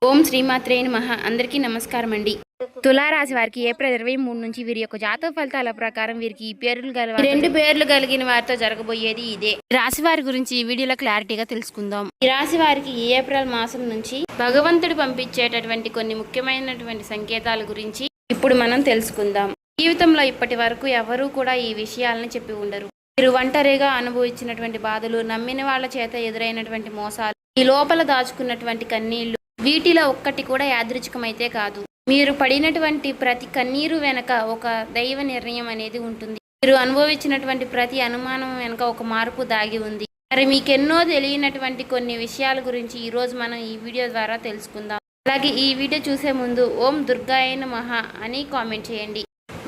ఓం శ్రీమాత్రే నమః. అందరికీ నమస్కారం అండి. తులారాశి వారికి ఏప్రిల్ 23 నుంచి వీరి యొక్క జాతక ఫలితాల ప్రకారం వీరికి ఈ పేర్లు రెండు పేర్లు కలిగిన వారితో జరగబోయేది ఇదే. రాశి వారి గురించి ఈ వీడియోలో క్లారిటీగా తెలుసుకుందాం. ఈ రాశి వారికి ఈ ఏప్రిల్ మాసం నుంచి భగవంతుడు పంపించేటటువంటి కొన్ని ముఖ్యమైనటువంటి సంకేతాల గురించి ఇప్పుడు మనం తెలుసుకుందాం. జీవితంలో ఇప్పటి వరకు ఎవరూ కూడా ఈ విషయాలను చెప్పి ఉండరు. మీరు ఒంటరిగా అనుభవించినటువంటి బాధలు, నమ్మిన వాళ్ళ చేత ఎదురైనటువంటి మోసాలు, ఈ లోపల దాచుకున్నటువంటి కన్నీళ్లు, వీటిలో ఒక్కటి కూడా యాదృచ్ఛికమైతే కాదు. మీరు పడినటువంటి ప్రతి కన్నీరు వెనక ఒక దైవ నిర్ణయం అనేది ఉంటుంది. మీరు అనుభవించినటువంటి ప్రతి అనుమానం వెనక ఒక మార్పు దాగి ఉంది. మరి మీకెన్నో తెలియనటువంటి కొన్ని విషయాల గురించి ఈరోజు మనం ఈ వీడియో ద్వారా తెలుసుకుందాం. అలాగే ఈ వీడియో చూసే ముందు ఓం దుర్గాయ నమః అని కామెంట్ చేయండి.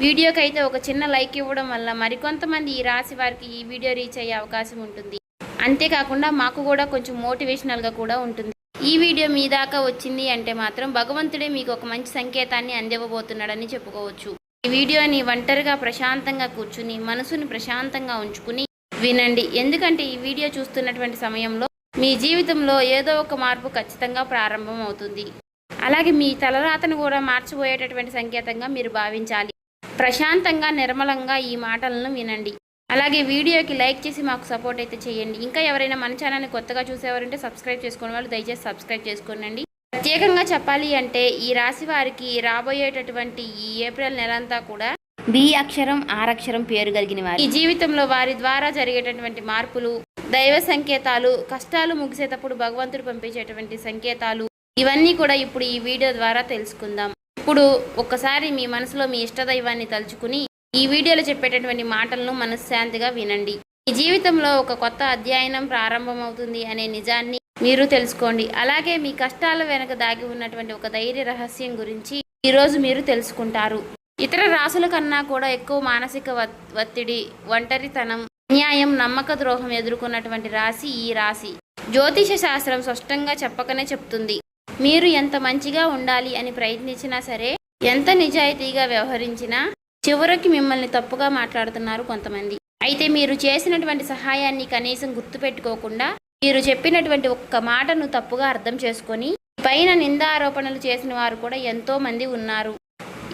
వీడియోకి అయితే ఒక చిన్న లైక్ ఇవ్వడం వల్ల మరికొంతమంది ఈ రాశి వారికి ఈ వీడియో రీచ్ అయ్యే అవకాశం ఉంటుంది. అంతేకాకుండా మాకు కూడా కొంచెం మోటివేషనల్గా కూడా ఉంటుంది. ఈ వీడియో మీ దాకా వచ్చింది అంటే మాత్రం భగవంతుడే మీకు ఒక మంచి సంకేతాన్ని అందివ్వబోతున్నాడని చెప్పుకోవచ్చు. ఈ వీడియోని ఒంటరిగా ప్రశాంతంగా కూర్చుని మనసుని ప్రశాంతంగా ఉంచుకుని వినండి. ఎందుకంటే ఈ వీడియో చూస్తున్నటువంటి సమయంలో మీ జీవితంలో ఏదో ఒక మార్పు ఖచ్చితంగా ప్రారంభం అవుతుంది. అలాగే మీ తలరాతను కూడా మార్చిపోయేటటువంటి సంకేతంగా మీరు భావించాలి. ప్రశాంతంగా నిర్మలంగా ఈ మాటలను వినండి. అలాగే వీడియోకి లైక్ చేసి మాకు సపోర్ట్ అయితే చేయండి. ఇంకా ఎవరైనా మన ఛానల్ని కొత్తగా చూసేవారంటే సబ్స్క్రైబ్ చేసుకునే వాళ్ళు దయచేసి సబ్స్క్రైబ్ చేసుకోండి. ప్రత్యేకంగా చెప్పాలి అంటే ఈ రాశి వారికి రాబోయేటటువంటి ఈ ఏప్రిల్ నెలంతా కూడా బి అక్షరం ఆర్ అక్షరం పేరు కలిగిన వారు. ఈ జీవితంలో వారి ద్వారా జరిగేటటువంటి మార్పులు, దైవ సంకేతాలు, కష్టాలు ముగిసేటప్పుడు భగవంతుడు పంపించేటువంటి సంకేతాలు, ఇవన్నీ కూడా ఇప్పుడు ఈ వీడియో ద్వారా తెలుసుకుందాం. ఇప్పుడు ఒక్కసారి మీ మనసులో మీ ఇష్టదైవాన్ని తలుచుకుని ఈ వీడియోలో చెప్పేటటువంటి మాటలను మనశ్శాంతిగా వినండి. ఈ జీవితంలో ఒక కొత్త అధ్యయనం ప్రారంభమవుతుంది అనే నిజాన్ని మీరు తెలుసుకోండి. అలాగే మీ కష్టాల వెనక దాగి ఉన్నటువంటి ఒక ధైర్య రహస్యం గురించి ఈరోజు మీరు తెలుసుకుంటారు. ఇతర రాశుల కన్నా కూడా ఎక్కువ మానసిక ఒత్తిడి, ఒంటరితనం, అన్యాయం, నమ్మక ద్రోహం ఎదుర్కొన్నటువంటి రాశి ఈ రాశి. జ్యోతిష శాస్త్రం స్పష్టంగా చెప్పకనే చెప్తుంది. మీరు ఎంత మంచిగా ఉండాలి అని ప్రయత్నించినా సరే, ఎంత నిజాయితీగా వ్యవహరించినా చివరికి మిమ్మల్ని తప్పుగా మాట్లాడుతున్నారు కొంతమంది. అయితే మీరు చేసినటువంటి సహాయాన్ని కనీసం గుర్తుపెట్టుకోకుండా మీరు చెప్పినటువంటి ఒక్క మాటను తప్పుగా అర్థం చేసుకొని పైన నిందారోపణలు చేసిన వారు కూడా ఎంతో మంది ఉన్నారు.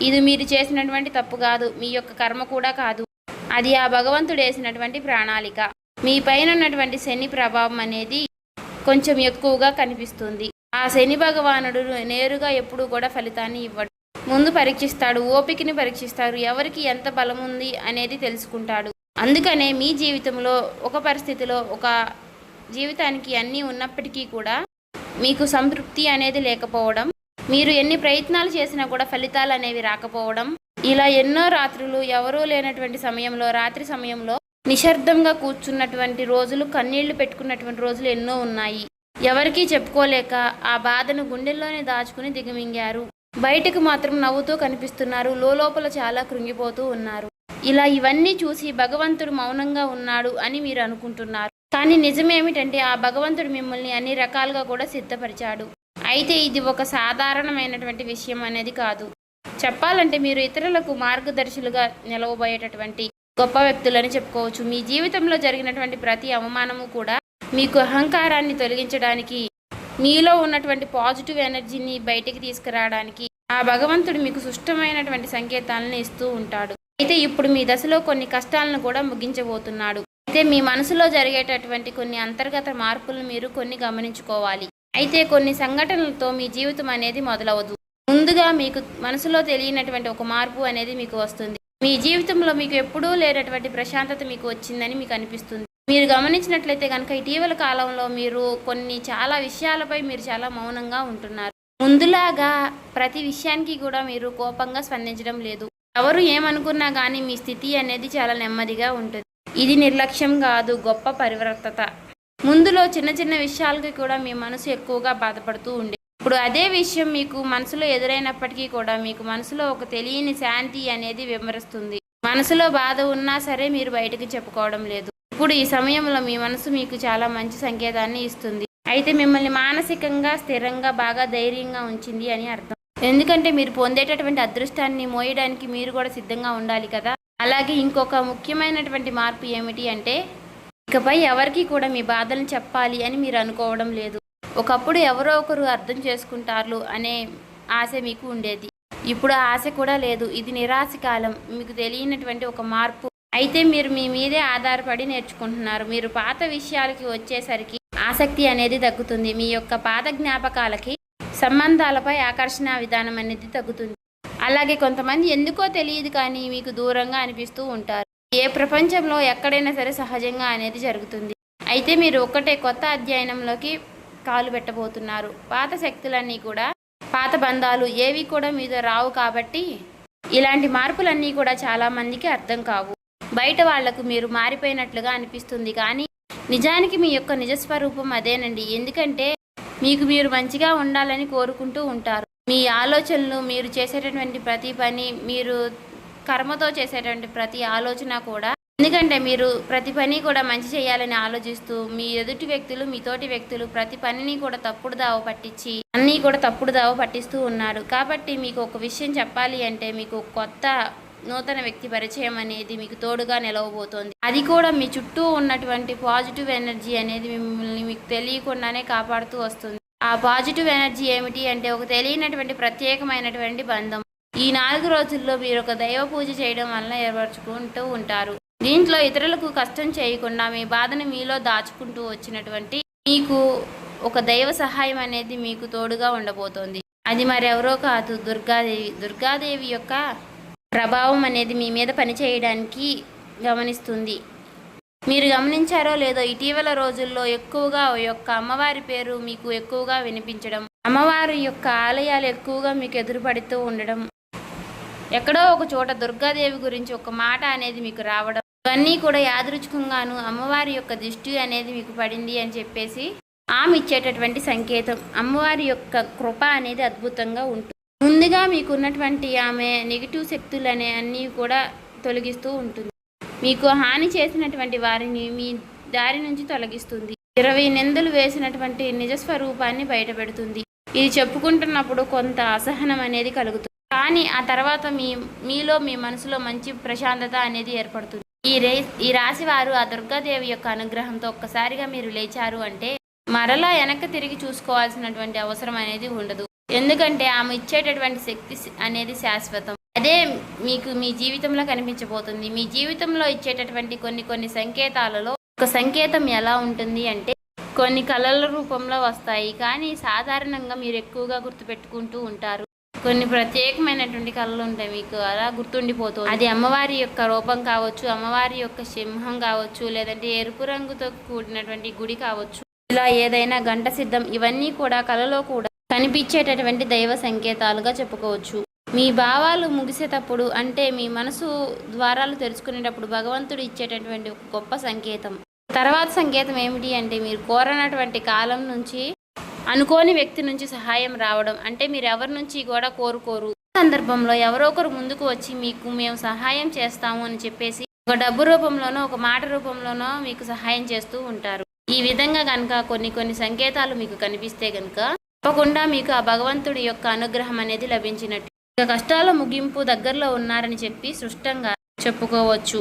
ఇది మీరు చేసినటువంటి తప్పు కాదు, మీ యొక్క కర్మ కూడా కాదు. అది ఆ భగవంతుడు వేసినటువంటి ప్రణాళిక. మీ పైన ఉన్నటువంటి శని ప్రభావం అనేది కొంచెం ఎక్కువగా కనిపిస్తుంది. ఆ శని భగవానుడు నేరుగా ఎప్పుడూ కూడా ఫలితాన్ని ఇవ్వడు. ముందు పరీక్షిస్తాడు, ఓపికని పరీక్షిస్తాడు, ఎవరికి ఎంత బలం ఉంది అనేది తెలుసుకుంటాడు. అందుకనే మీ జీవితంలో ఒక పరిస్థితిలో ఒక జీవితానికి అన్నీ ఉన్నప్పటికీ కూడా మీకు సంతృప్తి అనేది లేకపోవడం, మీరు ఎన్ని ప్రయత్నాలు చేసినా కూడా ఫలితాలు అనేవి రాకపోవడం, ఇలా ఎన్నో రాత్రులు ఎవరూ లేనటువంటి సమయంలో, రాత్రి సమయంలో నిశ్శబ్దంగా కూర్చున్నటువంటి రోజులు, కన్నీళ్లు పెట్టుకున్నటువంటి రోజులు ఎన్నో ఉన్నాయి. ఎవరికీ చెప్పుకోలేక ఆ బాధను గుండెల్లోనే దాచుకుని దిగమింగారు. బయటకు మాత్రం నవ్వుతూ కనిపిస్తున్నారు, లోపల చాలా కృంగిపోతూ ఉన్నారు. ఇలా ఇవన్నీ చూసి భగవంతుడు మౌనంగా ఉన్నాడు అని మీరు అనుకుంటున్నారు. కానీ నిజమేమిటంటే ఆ భగవంతుడు మిమ్మల్ని అన్ని రకాలుగా కూడా సిద్ధపరిచాడు. అయితే ఇది ఒక సాధారణమైనటువంటి విషయం అనేది కాదు. చెప్పాలంటే మీరు ఇతరులకు మార్గదర్శులుగా నిలవబోయేటటువంటి గొప్ప వ్యక్తులని చెప్పుకోవచ్చు. మీ జీవితంలో జరిగినటువంటి ప్రతి అవమానము కూడా మీకు అహంకారాన్ని తొలగించడానికి, మీలో ఉన్నటువంటి పాజిటివ్ ఎనర్జీని బయటికి తీసుకురావడానికి ఆ భగవంతుడు మీకు సుష్టమైనటువంటి సంకేతాలను ఇస్తూ ఉంటాడు. అయితే ఇప్పుడు మీ దశలో కొన్ని కష్టాలను కూడా ముగించబోతున్నాడు. అయితే మీ మనసులో జరిగేటటువంటి కొన్ని అంతర్గత మార్పులను మీరు కొన్ని గమనించుకోవాలి. అయితే కొన్ని సంఘటనలతో మీ జీవితం అనేది మొదలవదు. ముందుగా మీకు మనసులో తెలియనటువంటి ఒక మార్పు అనేది మీకు వస్తుంది. మీ జీవితంలో మీకు ఎప్పుడూ లేనటువంటి ప్రశాంతత మీకు వచ్చిందని మీకు అనిపిస్తుంది. మీరు గమనించినట్లయితే కనుక ఇటీవల కాలంలో మీరు చాలా విషయాలపై మీరు చాలా మౌనంగా ఉంటున్నారు. ముందులాగా ప్రతి విషయానికి కూడా మీరు కోపంగా స్పందించడం లేదు. ఎవరు ఏమనుకున్నా కానీ మీ స్థితి అనేది చాలా నెమ్మదిగా ఉంటుంది. ఇది నిర్లక్ష్యం కాదు, గొప్ప పరివర్తత. ముందులో చిన్న చిన్న విషయాలకి కూడా మీ మనసు ఎక్కువగా బాధపడుతూ ఉండే, ఇప్పుడు అదే విషయం మీకు మనసులో ఎదురైనప్పటికీ కూడా మీకు మనసులో ఒక తెలియని శాంతి అనేది విమరిస్తుంది. మనసులో బాధ ఉన్నా సరే మీరు బయటకు చెప్పుకోవడం లేదు. ఇప్పుడు ఈ సమయంలో మీ మనసు మీకు చాలా మంచి సంకేతాన్ని ఇస్తుంది. అయితే మిమ్మల్ని మానసికంగా స్థిరంగా బాగా ధైర్యంగా ఉంచింది అని అర్థం. ఎందుకంటే మీరు పొందేటటువంటి అదృష్టాన్ని మోయడానికి మీరు కూడా సిద్ధంగా ఉండాలి కదా. అలాగే ఇంకొక ముఖ్యమైనటువంటి మార్పు ఏమిటి అంటే ఇకపై ఎవరికి కూడా మీ బాధలను చెప్పాలి అని మీరు అనుకోవడం లేదు. ఒకప్పుడు ఎవరో ఒకరు అర్థం చేసుకుంటారు అనే ఆశ మీకు ఉండేది. ఇప్పుడు ఆ ఆశ కూడా లేదు. ఇది నిరాశ కాలం. మీకు తెలియనటువంటి ఒక మార్పు. అయితే మీరు మీ మీదే ఆధారపడి నేర్చుకుంటున్నారు. మీరు పాత విషయాలకి వచ్చేసరికి ఆసక్తి అనేది తగ్గుతుంది. మీ యొక్క పాత జ్ఞాపకాలకి, సంబంధాలపై ఆకర్షణ విధానం అనేది తగ్గుతుంది. అలాగే కొంతమంది ఎందుకో తెలియదు కానీ మీకు దూరంగా అనిపిస్తూ ఉంటారు. ఏ ప్రపంచంలో ఎక్కడైనా సరే సహజంగా అనేది జరుగుతుంది. అయితే మీరు ఒక్కటే కొత్త అధ్యయనంలోకి కాలు పెట్టబోతున్నారు. పాత శక్తులన్నీ కూడా, పాత బంధాలు ఏవి కూడా మీతో రావు. కాబట్టి ఇలాంటి మార్పులన్నీ కూడా చాలామందికి అర్థం కావు. బయట వాళ్లకు మీరు మారిపోయినట్లుగా అనిపిస్తుంది కానీ నిజానికి మీ యొక్క నిజస్వరూపం అదేనండి. ఎందుకంటే మీకు మీరు మంచిగా ఉండాలని కోరుకుంటూ ఉంటారు. మీ ఆలోచనలు, మీరు చేసేటటువంటి ప్రతి పని, మీరు కర్మతో చేసేటువంటి ప్రతి ఆలోచన కూడా, ఎందుకంటే మీరు ప్రతి పని కూడా మంచి చేయాలని ఆలోచిస్తూ మీ ఎదుటి వ్యక్తులు, మీ తోటి వ్యక్తులు ప్రతి పనిని కూడా తప్పుడు దావ పట్టించి అన్నీ కూడా తప్పుడు దావ పట్టిస్తూ ఉన్నారు. కాబట్టి మీకు ఒక విషయం చెప్పాలి అంటే మీకు కొత్త నూతన వ్యక్తి పరిచయం అనేది మీకు తోడుగా నిలవబోతోంది. అది కూడా మీ చుట్టూ ఉన్నటువంటి పాజిటివ్ ఎనర్జీ అనేది మిమ్మల్ని మీకు తెలియకుండానే కాపాడుతూ వస్తుంది. ఆ పాజిటివ్ ఎనర్జీ ఏమిటి అంటే ఒక తెలియనటువంటి ప్రత్యేకమైనటువంటి బంధం. ఈ 4 రోజుల్లో మీరు ఒక దైవ పూజ చేయడం వల్ల ఏర్పరచుకుంటూ ఉంటారు. దీంట్లో ఇతరులకు కష్టం చేయకుండా మీ బాధను మీలో దాచుకుంటూ వచ్చినటువంటి మీకు ఒక దైవ సహాయం అనేది మీకు తోడుగా ఉండబోతోంది. అది మరెవరో కాదు, దుర్గాదేవి. దుర్గాదేవి యొక్క ప్రభావం అనేది మీ మీద పనిచేయడానికి గమనిస్తుంది. మీరు గమనించారో లేదో ఇటీవల రోజుల్లో ఎక్కువగా యొక్క అమ్మవారి పేరు మీకు ఎక్కువగా వినిపించడం, అమ్మవారి యొక్క ఆలయాలు ఎక్కువగా మీకు ఎదురుపడుతూ ఉండడం, ఎక్కడో ఒక చోట దుర్గాదేవి గురించి ఒక మాట అనేది మీకు రావడం, ఇవన్నీ కూడా యాదృచ్ఛికంగాను అమ్మవారి యొక్క దృష్టి అనేది మీకు పడింది అని చెప్పేసి ఆమె ఇచ్చేటటువంటి సంకేతం. అమ్మవారి యొక్క కృప అనేది అద్భుతంగా ఉంటుంది. ముందుగా మీకున్నటువంటి ఆమె నెగిటివ్ శక్తులు అనే అన్నీ కూడా తొలగిస్తూ ఉంటుంది. మీకు హాని చేసినటువంటి వారిని మీ దారి నుంచి తొలగిస్తుంది. 20 నిందలు వేసినటువంటి నిజస్వరూపాన్ని బయటపెడుతుంది. ఇది చెప్పుకుంటున్నప్పుడు కొంత అసహనం అనేది కలుగుతుంది. కానీ ఆ తర్వాత మీలో మీ మనసులో మంచి ప్రశాంతత అనేది ఏర్పడుతుంది. ఈ రాశి వారు ఆ దుర్గాదేవి యొక్క అనుగ్రహంతో ఒక్కసారిగా మీరు లేచారు అంటే మరలా వెనక్కి తిరిగి చూసుకోవాల్సినటువంటి అవసరం అనేది ఉండదు. ఎందుకంటే ఆమె ఇచ్చేటటువంటి శక్తి అనేది శాశ్వతం. అదే మీకు మీ జీవితంలో కనిపించబోతుంది. మీ జీవితంలో ఇచ్చేటటువంటి కొన్ని సంకేతాలలో ఒక సంకేతం ఎలా ఉంటుంది అంటే కొన్ని కళల రూపంలో వస్తాయి. కానీ సాధారణంగా మీరు ఎక్కువగా గుర్తుపెట్టుకుంటూ ఉంటారు. కొన్ని ప్రత్యేకమైనటువంటి కళలు ఉంటాయి, మీకు అలా గుర్తుండిపోతుంది. అది అమ్మవారి యొక్క రూపం కావచ్చు, అమ్మవారి యొక్క సింహం కావచ్చు, లేదంటే ఎరుపు రంగుతో కూడినటువంటి గుడి కావచ్చు, ఇలా ఏదైనా గంట సిద్ధం, ఇవన్నీ కూడా కళలో కూడా కనిపించేటటువంటి దైవ సంకేతాలుగా చెప్పుకోవచ్చు. మీ భావాలు ముగిసేటప్పుడు అంటే మీ మనసు ద్వారాలు తెరుచుకునేటప్పుడు భగవంతుడు ఇచ్చేటటువంటి ఒక గొప్ప సంకేతం. తర్వాత సంకేతం ఏమిటి అంటే మీరు కోరనటువంటి కాలం నుంచి అనుకోని వ్యక్తి నుంచి సహాయం రావడం. అంటే మీరు ఎవరి నుంచి కూడా కోరుకోరు, సందర్భంలో ఎవరో ఒకరు ముందుకు వచ్చి మీకు మేము సహాయం చేస్తాము అని చెప్పేసి ఒక డబ్బు రూపంలోనో ఒక మాట రూపంలోనో మీకు సహాయం చేస్తూ ఉంటారు. ఈ విధంగా కనుక కొన్ని సంకేతాలు మీకు కనిపిస్తే కనుక తప్పకుండా మీకు ఆ భగవంతుడి యొక్క అనుగ్రహం అనేది లభించినట్టు. ఇక కష్టాల ముగింపు దగ్గరలో ఉన్నారని చెప్పి స్పష్టంగా చెప్పుకోవచ్చు.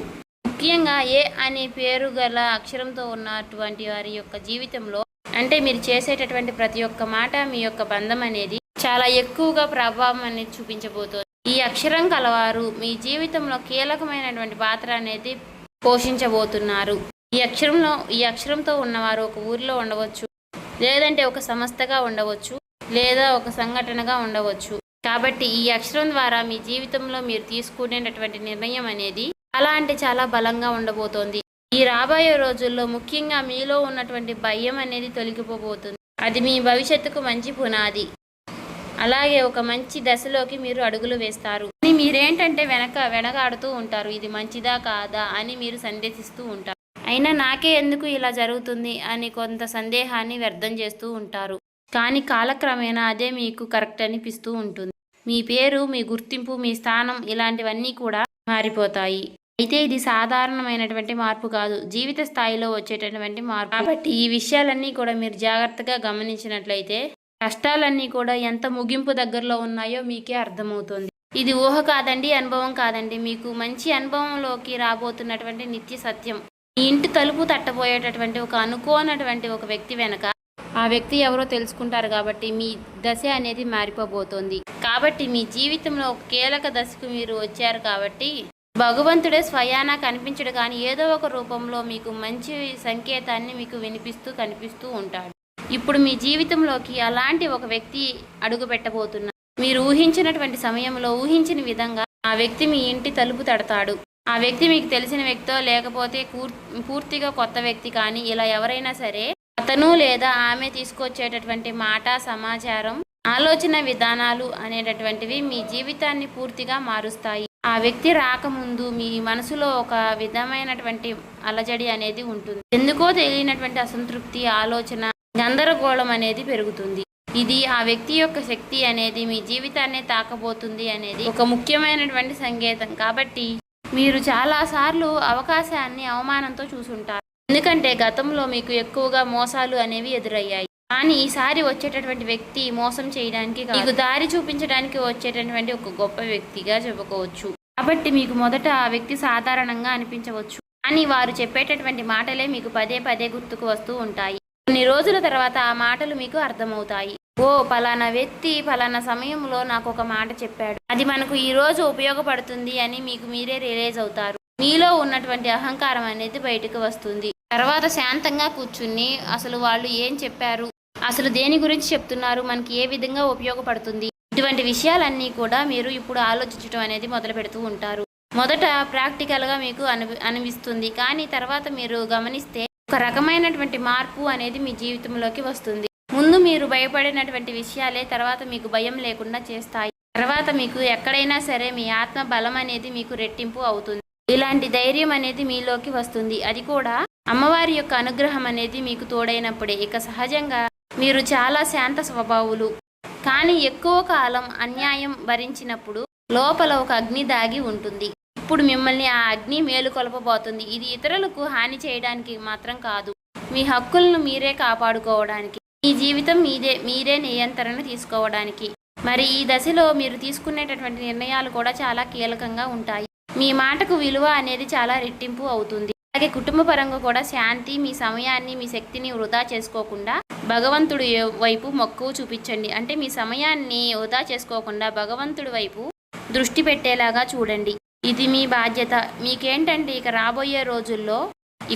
ముఖ్యంగా ఏ అనే పేరు గల అక్షరంతో ఉన్నటువంటి వారి యొక్క జీవితంలో అంటే మీరు చేసేటటువంటి ప్రతి ఒక్క మాట మీ యొక్క బంధం అనేది చాలా ఎక్కువగా ప్రభావం అనేది చూపించబోతోంది. ఈ అక్షరం కలవారు మీ జీవితంలో కీలకమైనటువంటి పాత్ర అనేది పోషించబోతున్నారు. ఈ అక్షరంతో ఉన్నవారు ఒక ఊరిలో ఉండవచ్చు, లేదంటే ఒక సంస్థగా ఉండవచ్చు, లేదా ఒక సంఘటనగా ఉండవచ్చు. కాబట్టి ఈ అక్షరం ద్వారా మీ జీవితంలో మీరు తీసుకునేటటువంటి నిర్ణయం అనేది చాలా అంటే చాలా బలంగా ఉండబోతోంది. ఈ రాబోయే రోజుల్లో ముఖ్యంగా మీలో ఉన్నటువంటి భయం అనేది తొలగిపోబోతుంది. అది మీ భవిష్యత్తుకు మంచి పునాది. అలాగే ఒక మంచి దశలోకి మీరు అడుగులు వేస్తారు. మీరేంటంటే వెనకాడుతూ ఉంటారు. ఇది మంచిదా కాదా అని మీరు సందేహిస్తూ ఉంటారు. అయినా నాకే ఎందుకు ఇలా జరుగుతుంది అని కొంత సందేహాన్ని వ్యర్థం చేస్తూ ఉంటారు. కానీ కాలక్రమేణా అదే మీకు కరెక్ట్ అనిపిస్తూ ఉంటుంది. మీ పేరు, మీ గుర్తింపు, మీ స్థానం ఇలాంటివన్నీ కూడా మారిపోతాయి. అయితే ఇది సాధారణమైనటువంటి మార్పు కాదు, జీవిత స్థాయిలో వచ్చేటటువంటి మార్పు. కాబట్టి ఈ విషయాలన్నీ కూడా మీరు జాగ్రత్తగా గమనించినట్లయితే కష్టాలన్నీ కూడా ఎంత ముగింపు దగ్గరలో ఉన్నాయో మీకే అర్థమవుతుంది. ఇది ఊహ కాదండి, అనుభవం కాదండి, మీకు మంచి అనుభవంలోకి రాబోతున్నటువంటి నిత్య సత్యం. మీ ఇంటి తలుపు తట్టబోయేటటువంటి ఒక అనుకోనటువంటి ఒక వ్యక్తి వెనక ఆ వ్యక్తి ఎవరో తెలుసుకుంటారు కాబట్టి మీ దశ అనేది మారిపోబోతోంది. కాబట్టి మీ జీవితంలో ఒక కీలక దశకు మీరు వచ్చారు కాబట్టి భగవంతుడే స్వయానా కనిపించడు కానీ ఏదో ఒక రూపంలో మీకు మంచి సంకేతాన్ని మీకు వినిపిస్తూ కనిపిస్తూ ఉంటాడు. ఇప్పుడు మీ జీవితంలోకి అలాంటి ఒక వ్యక్తి అడుగు పెట్టబోతున్నారు. మీరు ఊహించినటువంటి సమయంలో ఊహించిన విధంగా ఆ వ్యక్తి మీ ఇంటి తలుపు తడతాడు. ఆ వ్యక్తి మీకు తెలిసిన వ్యక్తో లేకపోతే పూర్తిగా కొత్త వ్యక్తి కానీ ఇలా ఎవరైనా సరే అతను లేదా ఆమె తీసుకొచ్చేటటువంటి మాట, సమాచారం, ఆలోచన విధానాలు అనేటటువంటివి మీ జీవితాన్ని పూర్తిగా మారుస్తాయి. ఆ వ్యక్తి రాకముందు మీ మనసులో ఒక విధమైనటువంటి అలజడి అనేది ఉంటుంది. ఎందుకో తెలియనటువంటి అసంతృప్తి, ఆలోచన, గందరగోళం అనేది పెరుగుతుంది. ఇది ఆ వ్యక్తి యొక్క శక్తి అనేది మీ జీవితాన్ని తాకబోతుంది అనేది ఒక ముఖ్యమైనటువంటి సంకేతం. కాబట్టి మీరు చాలాసార్లు అవకాశాన్ని అవమానంతో చూసుంటారు. ఎందుకంటే గతంలో మీకు ఎక్కువగా మోసాలు అనేవి ఎదురయ్యాయి. కానీ ఈసారి వచ్చేటటువంటి వ్యక్తి మోసం చేయడానికి మీకు దారి చూపించడానికి వచ్చేటటువంటి ఒక గొప్ప వ్యక్తిగా చెప్పుకోవచ్చు. కాబట్టి మీకు మొదట ఆ వ్యక్తి సాధారణంగా అనిపించవచ్చు, కానీ వారు చెప్పేటటువంటి మాటలే మీకు పదే పదే గుర్తుకు వస్తూ ఉంటాయి. కొన్ని రోజుల తర్వాత ఆ మాటలు మీకు అర్థమవుతాయి. ఓ పలానా వ్యక్తి పలానా సమయంలో నాకు ఒక మాట చెప్పాడు, అది మనకు ఈ రోజు ఉపయోగపడుతుంది అని మీకు మీరే రియలైజ్ అవుతారు. మీలో ఉన్నటువంటి అహంకారం అనేది బయటకు వస్తుంది. తర్వాత శాంతంగా కూర్చుని అసలు వాళ్ళు ఏం చెప్పారు, అసలు దేని గురించి చెప్తున్నారు, మనకి ఏ విధంగా ఉపయోగపడుతుంది, ఇటువంటి విషయాలన్నీ కూడా మీరు ఇప్పుడు ఆలోచించడం అనేది మొదలు పెడుతూ ఉంటారు. మొదట ప్రాక్టికల్గా మీకు అనిపిస్తుంది, కానీ తర్వాత మీరు గమనిస్తే ఒక రకమైనటువంటి మార్పు అనేది మీ జీవితంలోకి వస్తుంది. ముందు మీరు భయపడినటువంటి విషయాలే తర్వాత మీకు భయం లేకుండా చేస్తాయి. తర్వాత మీకు ఎక్కడైనా సరే మీ ఆత్మ బలం అనేది మీకు రెట్టింపు అవుతుంది. ఇలాంటి ధైర్యం అనేది మీలోకి వస్తుంది. అది కూడా అమ్మవారి యొక్క అనుగ్రహం అనేది మీకు తోడైనప్పుడే. ఇక సహజంగా మీరు చాలా శాంత స్వభావులు, కానీ ఎక్కువ కాలం అన్యాయం భరించినప్పుడు లోపల ఒక అగ్ని దాగి ఉంటుంది. ఇప్పుడు మిమ్మల్ని ఆ అగ్ని మేలుకొల్పబోతుంది. ఇది ఇతరులకు హాని చేయడానికి మాత్రం కాదు, మీ హక్కులను మీరే కాపాడుకోవడానికి, మీ జీవితం మీరే నియంత్రణ తీసుకోవడానికి. మరి ఈ దశలో మీరు తీసుకునేటటువంటి నిర్ణయాలు కూడా చాలా కీలకంగా ఉంటాయి. మీ మాటకు విలువ అనేది చాలా రెట్టింపు అవుతుంది. అలాగే కుటుంబ పరంగా కూడా శాంతి, మీ సమయాన్ని, మీ శక్తిని వృధా చేసుకోకుండా భగవంతుడి వైపు మక్కువ చూపించండి. అంటే మీ సమయాన్ని వృధా చేసుకోకుండా భగవంతుడి వైపు దృష్టి పెట్టేలాగా చూడండి. ఇది మీ బాధ్యత. మీకేంటంటే ఇక రాబోయే రోజుల్లో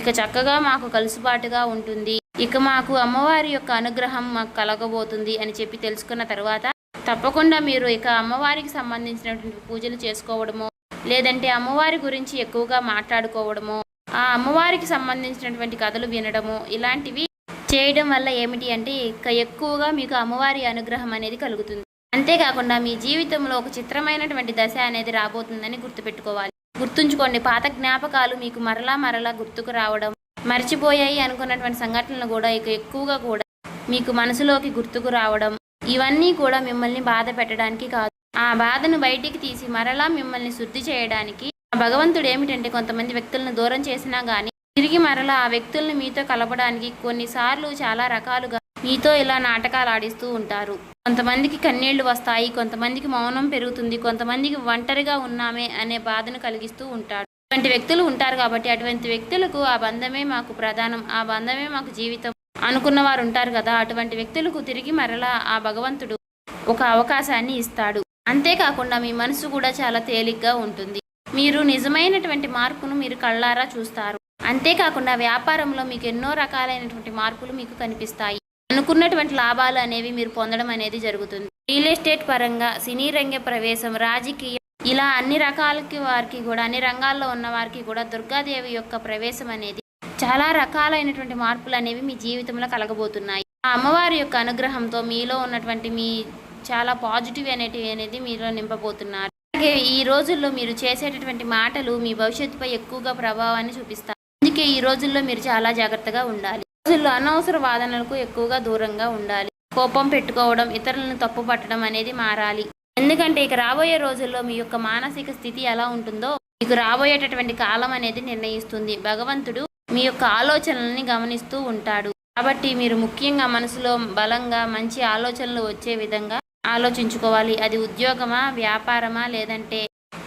ఇక చక్కగా మాకు కలుసుబాటుగా ఉంటుంది, ఇక మాకు అమ్మవారి యొక్క అనుగ్రహం మాకు కలగబోతుంది అని చెప్పి తెలుసుకున్న తర్వాత తప్పకుండా మీరు ఇక అమ్మవారికి సంబంధించినటువంటి పూజలు చేసుకోవడమో, లేదంటే అమ్మవారి గురించి ఎక్కువగా మాట్లాడుకోవడమో, ఆ అమ్మవారికి సంబంధించినటువంటి కథలు వినడము, ఇలాంటివి చేయడం వల్ల ఏమిటి అంటే ఇక ఎక్కువగా మీకు అమ్మవారి అనుగ్రహం అనేది కలుగుతుంది. అంతేకాకుండా మీ జీవితంలో ఒక చిత్రమైనటువంటి దశ అనేది రాబోతుందని గుర్తుపెట్టుకోవాలి. గుర్తుంచుకోండి, పాత జ్ఞాపకాలు మీకు మరలా గుర్తుకు రావడం, మర్చిపోయాయి అనుకున్నటువంటి సంఘటనలు కూడా ఇక ఎక్కువగా కూడా మీకు మనసులోకి గుర్తుకు రావడం, ఇవన్నీ కూడా మిమ్మల్ని బాధ పెట్టడానికి కాదు, ఆ బాధను బయటికి తీసి మరలా మిమ్మల్ని శుద్ధి చేయడానికి. భగవంతుడు ఏమిటంటే కొంతమంది వ్యక్తులను దూరం చేసినా కానీ తిరిగి మరలా ఆ వ్యక్తులను మీతో కలపడానికి కొన్నిసార్లు చాలా రకాలుగా మీతో ఇలా నాటకాలు ఆడిస్తూ ఉంటారు. కొంతమందికి కన్నీళ్లు వస్తాయి, కొంతమందికి మౌనం పెరుగుతుంది, కొంతమందికి ఒంటరిగా ఉన్నామే అనే బాధను కలిగిస్తూ ఉంటాడు. అటువంటి వ్యక్తులు ఉంటారు. కాబట్టి అటువంటి వ్యక్తులకు ఆ బంధమే మాకు ప్రధానం, ఆ బంధమే మాకు జీవితం అనుకున్న వారు ఉంటారు కదా, అటువంటి వ్యక్తులకు తిరిగి మరలా ఆ భగవంతుడు ఒక అవకాశాన్ని ఇస్తాడు. అంతేకాకుండా మీ మనసు కూడా చాలా తేలిగ్గా ఉంటుంది. మీరు నిజమైనటువంటి మార్పును మీరు కళ్ళారా చూస్తారు. అంతేకాకుండా వ్యాపారంలో మీకు ఎన్నో రకాలైనటువంటి మార్పులు మీకు కనిపిస్తాయి. అనుకున్నటువంటి లాభాలు అనేవి మీరు పొందడం అనేది జరుగుతుంది. రియల్ ఎస్టేట్ పరంగా, సినీ రంగ ప్రవేశం, రాజకీయం, ఇలా అన్ని రకాలకి వారికి కూడా, అన్ని రంగాల్లో ఉన్న వారికి కూడా దుర్గాదేవి యొక్క ప్రవేశం అనేది చాలా రకాలైనటువంటి మార్పులు అనేవి మీ జీవితంలో కలగబోతున్నాయి. ఆ అమ్మవారి యొక్క అనుగ్రహంతో మీలో ఉన్నటువంటి మీ చాలా పాజిటివ్ అనేది మీలో నింపబోతున్నారు. అలాగే ఈ రోజుల్లో మీరు చేసేటటువంటి మాటలు మీ భవిష్యత్తుపై ఎక్కువగా ప్రభావాన్ని చూపిస్తాయి. అందుకే ఈ రోజుల్లో మీరు చాలా జాగ్రత్తగా ఉండాలి. రోజుల్లో అనవసర వాదనలకు ఎక్కువగా దూరంగా ఉండాలి. కోపం పెట్టుకోవడం, ఇతరులను తప్పు పట్టడం అనేది మారాలి. ఎందుకంటే ఇక రాబోయే రోజుల్లో మీ యొక్క మానసిక స్థితి ఎలా ఉంటుందో మీకు రాబోయేటటువంటి కాలం అనేది నిర్ణయిస్తుంది. భగవంతుడు మీ యొక్క ఆలోచనల్ని గమనిస్తూ ఉంటాడు. కాబట్టి మీరు ముఖ్యంగా మనసులో బలంగా మంచి ఆలోచనలు వచ్చే విధంగా ఆలోచించుకోవాలి. అది ఉద్యోగమా, వ్యాపారమా, లేదంటే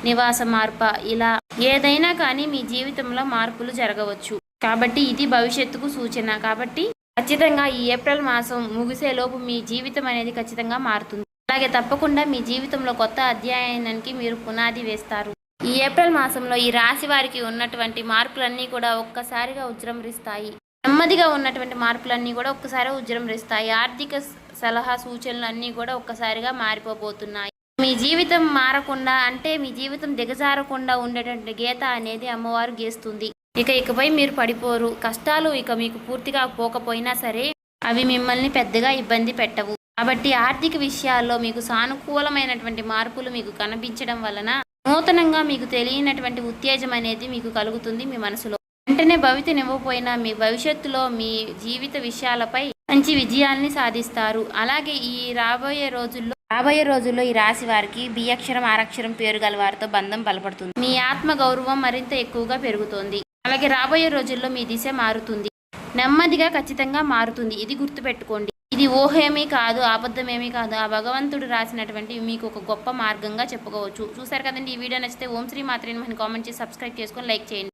నివాస మార్పా, ఇలా ఏదైనా కానీ మీ జీవితంలో మార్పులు జరగవచ్చు. కాబట్టి ఇది భవిష్యత్తుకు సూచన. కాబట్టి ఖచ్చితంగా ఈ ఏప్రిల్ మాసం ముగిసేలోపు మీ జీవితం అనేది ఖచ్చితంగా మారుతుంది. అలాగే తప్పకుండా మీ జీవితంలో కొత్త అధ్యాయానికి మీరు పునాది వేస్తారు. ఈ ఏప్రిల్ మాసంలో ఈ రాశి వారికి ఉన్నటువంటి మార్పులన్నీ కూడా ఒక్కసారిగా ఉజృంభిస్తాయి. నెమ్మదిగా ఉన్నటువంటి మార్పులన్నీ కూడా ఒక్కసారి ఉజృంభిస్తాయి. ఆర్థిక సలహా సూచనలు అన్నీ కూడా ఒక్కసారిగా మారిపోబోతున్నాయి. మీ జీవితం మారకుండా అంటే మీ జీవితం దిగజారకుండా ఉండేటువంటి గీత అనేది అమ్మవారు గీస్తుంది. ఇకపై మీరు పడిపోరు. కష్టాలు ఇక మీకు పూర్తిగా పోకపోయినా సరే అవి మిమ్మల్ని పెద్దగా ఇబ్బంది పెట్టవు. కాబట్టి ఆర్థిక విషయాల్లో మీకు సానుకూలమైనటువంటి మార్పులు మీకు కనిపించడం వలన నూతనంగా మీకు తెలియనటువంటి ఉత్తేజం అనేది మీకు కలుగుతుంది మీ మనసులో. వెంటనే భవితనివ్వకపోయినా మీ భవిష్యత్తులో మీ జీవిత విషయాలపై మంచి విజయాల్ని సాధిస్తారు. అలాగే ఈ రాబోయే రోజుల్లో ఈ రాశి వారికి బి అక్షరం ఆరక్షరం పేరు గల వారితో బంధం బలపడుతుంది. మీ ఆత్మ గౌరవం మరింత ఎక్కువగా పెరుగుతుంది. అలాగే రాబోయే రోజుల్లో మీ దిశ మారుతుంది. నెమ్మదిగా ఖచ్చితంగా మారుతుంది. ఇది గుర్తుపెట్టుకోండి. ఇది ఊహేమీ కాదు, అబద్ధమేమీ కాదు. ఆ భగవంతుడు రాసినటువంటి మీకు ఒక గొప్ప మార్గంగా చెప్పుకోవచ్చు. చూసారు కదండి. ఈ వీడియో నచ్చితే ఓం శ్రీ మాత్రే నమః కామెంట్ చేసి సబ్స్క్రైబ్ చేసుకొని లైక్ చేయండి.